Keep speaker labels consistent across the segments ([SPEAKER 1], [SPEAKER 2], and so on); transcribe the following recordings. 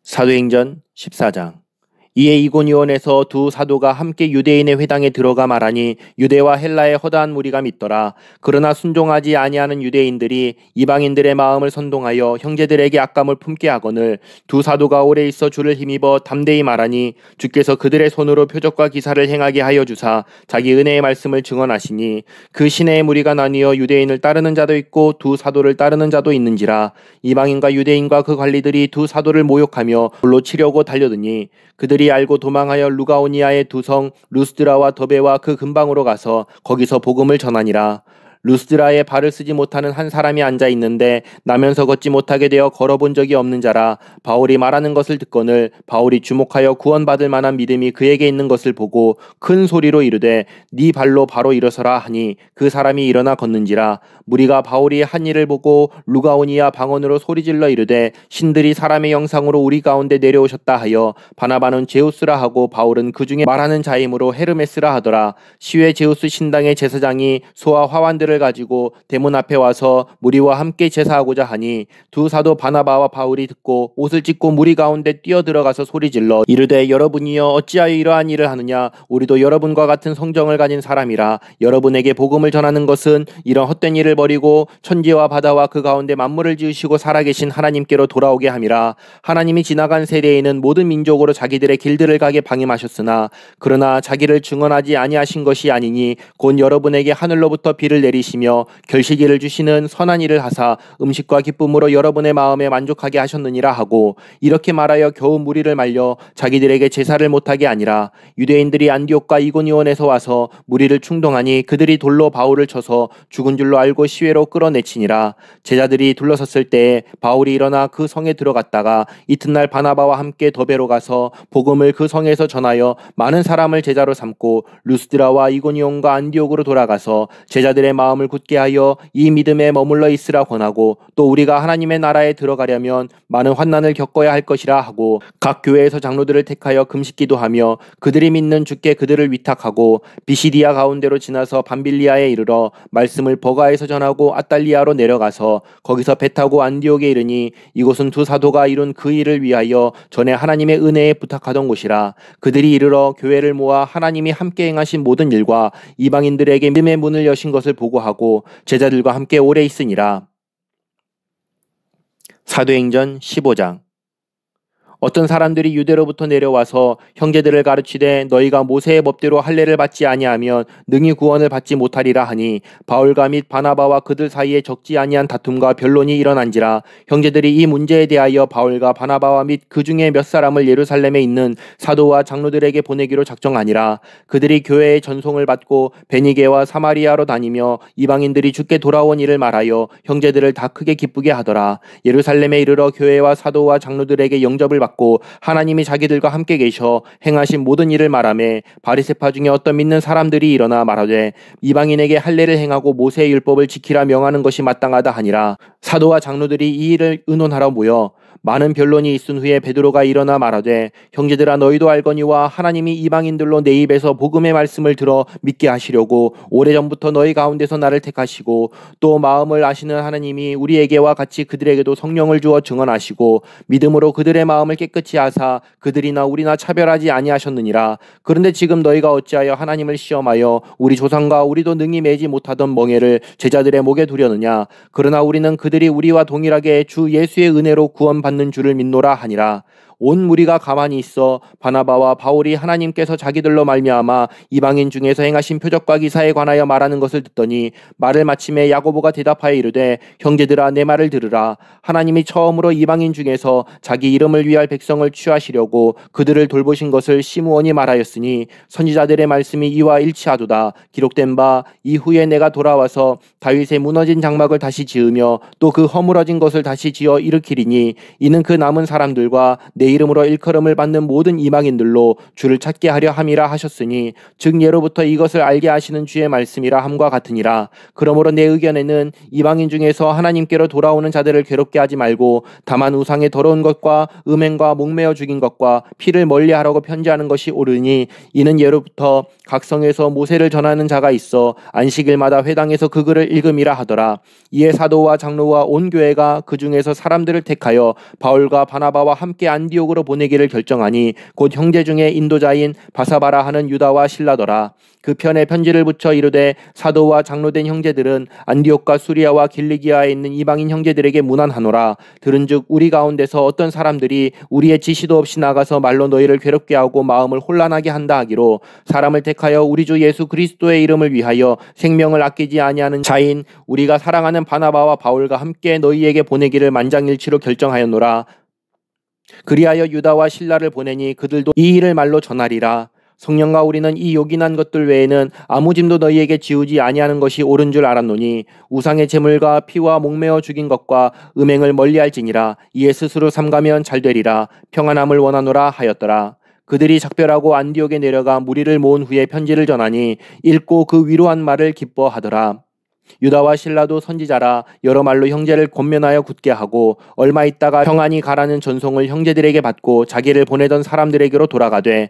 [SPEAKER 1] 사도행전 14장. 이에 이고니온에서 두 사도가 함께 유대인의 회당에 들어가 말하니 유대와 헬라의 허다한 무리가 믿더라. 그러나 순종하지 아니하는 유대인들이 이방인들의 마음을 선동하여 형제들에게 악감을 품게 하거늘 두 사도가 오래 있어 주를 힘입어 담대히 말하니 주께서 그들의 손으로 표적과 기사를 행하게 하여 주사 자기 은혜의 말씀을 증언하시니 그 시내의 무리가 나뉘어 유대인을 따르는 자도 있고 두 사도를 따르는 자도 있는지라. 이방인과 유대인과 그 관리들이 두 사도를 모욕하며 돌로 치려고 달려드니 그들이 알고 도망하여 루가오니아의 두 성 루스드라와 더베와 그 근방으로 가서 거기서 복음을 전하니라. 루스드라에 발을 쓰지 못하는 한 사람이 앉아 있는데 나면서 걷지 못하게 되어 걸어본 적이 없는 자라. 바울이 말하는 것을 듣거늘 바울이 주목하여 구원받을 만한 믿음이 그에게 있는 것을 보고 큰 소리로 이르되 네 발로 바로 일어서라 하니 그 사람이 일어나 걷는지라. 무리가 바울이 한 일을 보고 루가오니아 방언으로 소리질러 이르되 신들이 사람의 영상으로 우리 가운데 내려오셨다 하여 바나바는 제우스라 하고 바울은 그 중에 말하는 자이므로 헤르메스라 하더라. 시외 제우스 신당의 제사장이 소와 화환들을 가지고 대문 앞에 와서 무리와 함께 제사하고자 하니 두 사도 바나바와 바울이 듣고 옷을 찢고 무리 가운데 뛰어들어가서 소리질러 이르되 여러분이여 어찌하여 이러한 일을 하느냐. 우리도 여러분과 같은 성정을 가진 사람이라. 여러분에게 복음을 전하는 것은 이런 헛된 일을 버리고 천지와 바다와 그 가운데 만물을 지으시고 살아계신 하나님께로 돌아오게 함이라. 하나님이 지나간 세대에는 모든 민족으로 자기들의 길들을 가게 방임하셨으나 그러나 자기를 증언하지 아니하신 것이 아니니 곧 여러분에게 하늘로부터 비를 내리시며 결실기를 주시는 선한 일을 하사 음식과 기쁨으로 여러분의 마음에 만족하게 하셨느니라 하고 이렇게 말하여 겨우 무리를 말려 자기들에게 제사를 못하게 아니라. 유대인들이 안디옥과 이고니온에서 와서 무리를 충동하니 그들이 돌로 바울을 쳐서 죽은 줄로 알고 시외로 끌어내치니라. 제자들이 둘러섰을 때에 바울이 일어나 그 성에 들어갔다가 이튿날 바나바와 함께 더베로 가서 복음을 그 성에서 전하여 많은 사람을 제자로 삼고 루스드라와 이고니온과 안디옥으로 돌아가서 제자들의 마음을 굳게 하여 이 믿음에 머물러 있으라 권하고 또 우리가 하나님의 나라에 들어가려면 많은 환난을 겪어야 할 것이라 하고 각 교회에서 장로들을 택하여 금식기도 하며 그들이 믿는 주께 그들을 위탁하고 비시디아 가운데로 지나서 밤빌리아에 이르러 말씀을 버가에서 전하고 아달리아로 내려가서 거기서 배 타고 안디옥에 이르니 이곳은 두 사도가 이룬 그 일을 위하여 전에 하나님의 은혜에 부탁하던 곳이라. 그들이 이르러 교회를 모아 하나님이 함께 행하신 모든 일과 이방인들에게 믿음의 문을 여신 것을 보고하고 제자들과 함께 오래 있으니라. 사도행전 15장. 어떤 사람들이 유대로부터 내려와서 형제들을 가르치되 너희가 모세의 법대로 할례를 받지 아니하면 능히 구원을 받지 못하리라 하니 바울과 및 바나바와 그들 사이에 적지 아니한 다툼과 변론이 일어난지라. 형제들이 이 문제에 대하여 바울과 바나바와 및 그 중에 몇 사람을 예루살렘에 있는 사도와 장로들에게 보내기로 작정하니라. 그들이 교회의 전송을 받고 베니게와 사마리아로 다니며 이방인들이 주께 돌아온 일을 말하여 형제들을 다 크게 기쁘게 하더라. 예루살렘에 이르러 교회와 사도와 장로들에게 영접을 받고 하나님이 자기들과 함께 계셔 행하신 모든 일을 말하며 바리새파 중에 어떤 믿는 사람들이 일어나 말하되 이방인에게 할례를 행하고 모세의 율법을 지키라 명하는 것이 마땅하다 하니라. 사도와 장로들이 이 일을 의논하러 모여 많은 변론이 있은 후에 베드로가 일어나 말하되 형제들아 너희도 알거니와 하나님이 이방인들로 내 입에서 복음의 말씀을 들어 믿게 하시려고 오래전부터 너희 가운데서 나를 택하시고 또 마음을 아시는 하나님이 우리에게와 같이 그들에게도 성령을 주어 증언하시고 믿음으로 그들의 마음을 깨끗이 하사 그들이나 우리나 차별하지 아니하셨느니라. 그런데 지금 너희가 어찌하여 하나님을 시험하여 우리 조상과 우리도 능히 매지 못하던 멍에를 제자들의 목에 두려느냐. 그러나 우리는 그들이 우리와 동일하게 주 예수의 은혜로 구원받는 줄을 믿노라 하니라. 온 무리가 가만히 있어 바나바와 바울이 하나님께서 자기들로 말미암아 이방인 중에서 행하신 표적과 기사에 관하여 말하는 것을 듣더니 말을 마침에 야고보가 대답하여 이르되 형제들아 내 말을 들으라. 하나님이 처음으로 이방인 중에서 자기 이름을 위할 백성을 취하시려고 그들을 돌보신 것을 시므온이 말하였으니 선지자들의 말씀이 이와 일치하도다. 기록된 바 이후에 내가 돌아와서 다윗의 무너진 장막을 다시 지으며 또 그 허물어진 것을 다시 지어 일으키리니 이는 그 남은 사람들과 내 이름으로 일컬음을 받는 모든 이방인들로 주를 찾게 하려 함이라 하셨으니 즉 예로부터 이것을 알게 하시는 주의 말씀이라 함과 같으니라. 그러므로 내 의견에는 이방인 중에서 하나님께로 돌아오는 자들을 괴롭게 하지 말고 다만 우상의 더러운 것과 음행과 목매어 죽인 것과 피를 멀리하라고 편지하는 것이 옳으니 이는 예로부터 각 성에서 모세를 전하는 자가 있어 안식일마다 회당에서 그 글을 읽음이라 하더라. 이에 사도와 장로와 온 교회가 그 중에서 사람들을 택하여 바울과 바나바와 함께 안디옥 안디옥으로 보내기를 결정하니 곧 형제 중에 인도자인 바사바라 하는 유다와 실라더라. 그 편에 편지를 붙여 이르되 사도와 장로된 형제들은 안디옥과 수리아와 길리기아에 있는 이방인 형제들에게 문안하노라. 들은즉 우리 가운데서 어떤 사람들이 우리의 지시도 없이 나가서 말로 너희를 괴롭게 하고 마음을 혼란하게 한다 하기로 사람을 택하여 우리 주 예수 그리스도의 이름을 위하여 생명을 아끼지 아니하는 자인 우리가 사랑하는 바나바와 바울과 함께 너희에게 보내기를 만장일치로 결정하였노라. 그리하여 유다와 실라를 보내니 그들도 이 일을 말로 전하리라. 성령과 우리는 이 요긴한 것들 외에는 아무 짐도 너희에게 지우지 아니하는 것이 옳은 줄 알았노니 우상의 제물과 피와 목매어 죽인 것과 음행을 멀리할지니라. 이에 스스로 삼가면 잘되리라. 평안함을 원하노라 하였더라. 그들이 작별하고 안디옥에 내려가 무리를 모은 후에 편지를 전하니 읽고 그 위로한 말을 기뻐하더라. 유다와 실라도 선지자라 여러 말로 형제를 권면하여 굳게 하고 얼마 있다가 평안히 가라는 전송을 형제들에게 받고 자기를 보내던 사람들에게로 돌아가되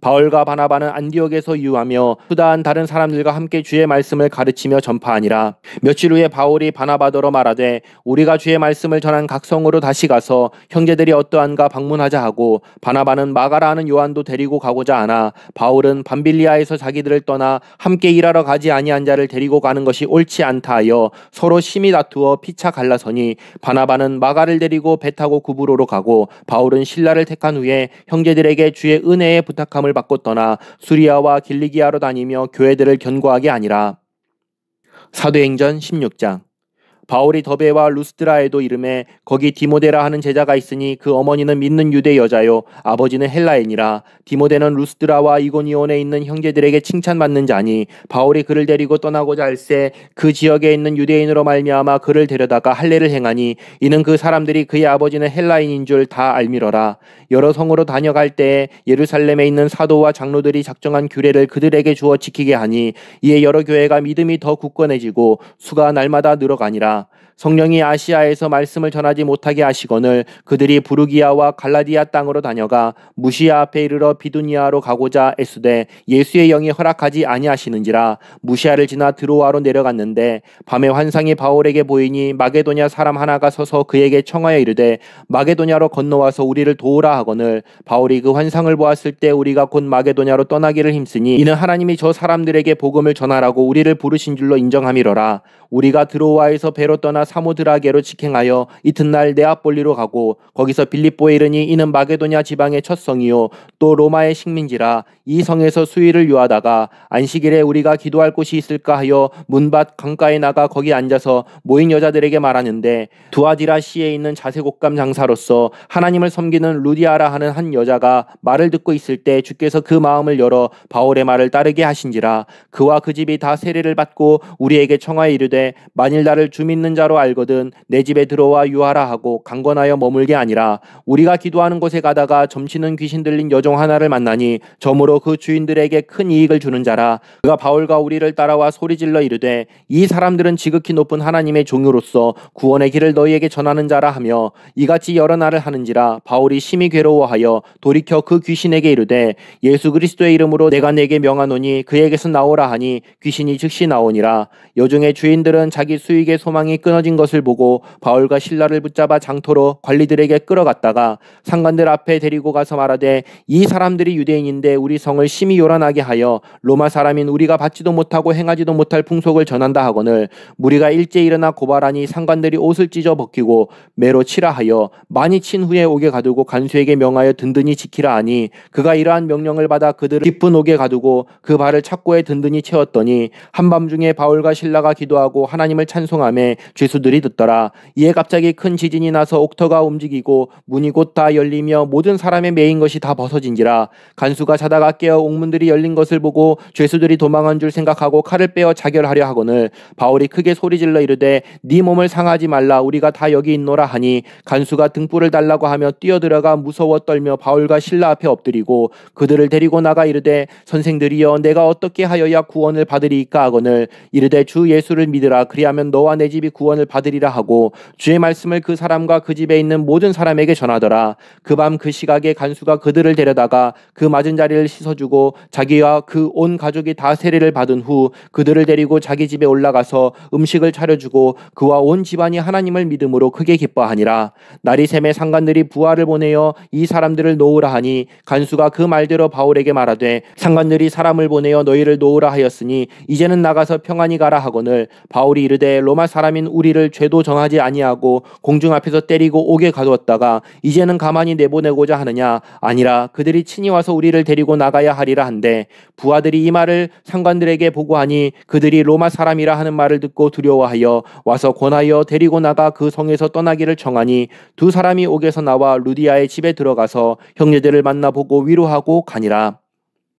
[SPEAKER 1] 바울과 바나바는 안디옥에서 유하며 수다한 다른 사람들과 함께 주의 말씀을 가르치며 전파하니라. 며칠 후에 바울이 바나바더러 말하되 우리가 주의 말씀을 전한 각 성으로 다시 가서 형제들이 어떠한가 방문하자 하고 바나바는 마가라 하는 요한도 데리고 가고자 하나 바울은 밤빌리아에서 자기들을 떠나 함께 일하러 가지 아니한 자를 데리고 가는 것이 옳지 않다 하여 서로 심히 다투어 피차 갈라서니 바나바는 마가를 데리고 배 타고 구브로로 가고 바울은 실라를 택한 후에 형제들에게 주의 은혜에 부탁함을 받고 떠나 수리아와 길리기아로 다니며 교회들을 견고하게 하니라. 사도행전 16장. 바울이 더베와 루스드라에도 이름에 거기 디모데라 하는 제자가 있으니 그 어머니는 믿는 유대 여자요 아버지는 헬라인이라. 디모데는 루스드라와 이고니온에 있는 형제들에게 칭찬받는 자니 바울이 그를 데리고 떠나고자 할새 그 지역에 있는 유대인으로 말미암아 그를 데려다가 할례를 행하니 이는 그 사람들이 그의 아버지는 헬라인인 줄 다 알미러라. 여러 성으로 다녀갈 때에 예루살렘에 있는 사도와 장로들이 작정한 규례를 그들에게 주어 지키게 하니 이에 여러 교회가 믿음이 더 굳건해지고 수가 날마다 늘어가니라. 성령이 아시아에서 말씀을 전하지 못하게 하시거늘 그들이 부르기아와 갈라디아 땅으로 다녀가 무시아 앞에 이르러 비두니아로 가고자 애쓰되 예수의 영이 허락하지 아니하시는지라. 무시아를 지나 드로아로 내려갔는데 밤에 환상이 바울에게 보이니 마게도냐 사람 하나가 서서 그에게 청하여 이르되 마게도냐로 건너와서 우리를 도우라 하거늘 바울이 그 환상을 보았을 때 우리가 곧 마게도냐로 떠나기를 힘쓰니 이는 하나님이 저 사람들에게 복음을 전하라고 우리를 부르신 줄로 인정함이로라. 우리가 드로아에서 배로 떠나 사모드라게로 직행하여 이튿날 네아폴리로 가고 거기서 빌립보에 이르니 이는 마게도냐 지방의 첫 성이요 또 로마의 식민지라. 이 성에서 수일을 유하다가 안식일에 우리가 기도할 곳이 있을까 하여 문밭 강가에 나가 거기 앉아서 모인 여자들에게 말하는데 두아디라시에 있는 자색옷감 장사로서 하나님을 섬기는 루디아라 하는 한 여자가 말을 듣고 있을 때 주께서 그 마음을 열어 바울의 말을 따르게 하신지라. 그와 그 집이 다 세례를 받고 우리에게 청하여 이르되 만일 나를 주 믿는 자로 알거든 내 집에 들어와 유하라 하고 강권하여 머물게 아니라. 우리가 기도하는 곳에 가다가 점치는 귀신 들린 여종 하나를 만나니 저무로 그 주인들에게 큰 이익을 주는 자라. 그가 바울과 우리를 따라와 소리질러 이르되 이 사람들은 지극히 높은 하나님의 종으로서 구원의 길을 너희에게 전하는 자라 하며 이같이 여러 날을 하는지라. 바울이 심히 괴로워하여 돌이켜 그 귀신에게 이르되 예수 그리스도의 이름으로 내가 내게 명하노니 그에게서 나오라 하니 귀신이 즉시 나오니라. 여종의 주인들은 자기 수익의 소망이 끊어진 것을 보고 바울과 실라를 붙잡아 장토로 관리들에게 끌어갔다가 상관들 앞에 데리고 가서 말하되 이 사람들이 유대인인데 우리 성을 심히 요란하게 하여 로마 사람인 우리가 받지도 못하고 행하지도 못할 풍속을 전한다 하거늘 무리가 일제히 일어나 고발하니 상관들이 옷을 찢어 벗기고 매로 치라 하여 많이 친 후에 옥에 가두고 간수에게 명하여 든든히 지키라 하니 그가 이러한 명령을 받아 그들을 깊은 옥에 가두고 그 발을 착고에 든든히 채웠더니 한밤중에 바울과 실라가 기도하고 하나님을 찬송하며 죄수들이 듣더라. 이에 갑자기 큰 지진이 나서 옥터가 움직이고 문이 곧 다 열리며 모든 사람의 매인 것이 다 벗어진지라. 간수가 자다가 깨어 옥문들이 열린 것을 보고 죄수들이 도망한 줄 생각하고 칼을 빼어 자결하려 하거늘 바울이 크게 소리질러 이르되 네 몸을 상하지 말라 우리가 다 여기 있노라 하니 간수가 등불을 달라고 하며 뛰어들어가 무서워 떨며 바울과 실라 앞에 엎드리고 그들을 데리고 나가 이르되 선생들이여 내가 어떻게 하여야 구원을 받으리이까 하거늘 이르되 주 예수를 믿으라 그리하면 너와 내 집이 구원을 구원을 받으리라 하고 주의 말씀을 그 사람과 그 집에 있는 모든 사람에게 전하더라. 그 밤 그 시각에 간수가 그들을 데려다가 그 맞은 자리를 씻어주고 자기와 그 온 가족이 다 세례를 받은 후 그들을 데리고 자기 집에 올라가서 음식을 차려주고 그와 온 집안이 하나님을 믿음으로 크게 기뻐하니라. 날이 샘에 상관들이 부하를 보내어 이 사람들을 놓으라 하니 간수가 그 말대로 바울에게 말하되 상관들이 사람을 보내어 너희를 놓으라 하였으니 이제는 나가서 평안히 가라 하거늘 바울이 이르되 로마 사람인 우리를 죄도 정하지 아니하고 공중 앞에서 때리고 옥에 가두었다가 이제는 가만히 내보내고자 하느냐. 아니라 그들이 친히 와서 우리를 데리고 나가야 하리라 한데 부하들이 이 말을 상관들에게 보고하니 그들이 로마 사람이라 하는 말을 듣고 두려워하여 와서 권하여 데리고 나가 그 성에서 떠나기를 청하니 두 사람이 옥에서 나와 루디아의 집에 들어가서 형제들을 만나보고 위로하고 가니라.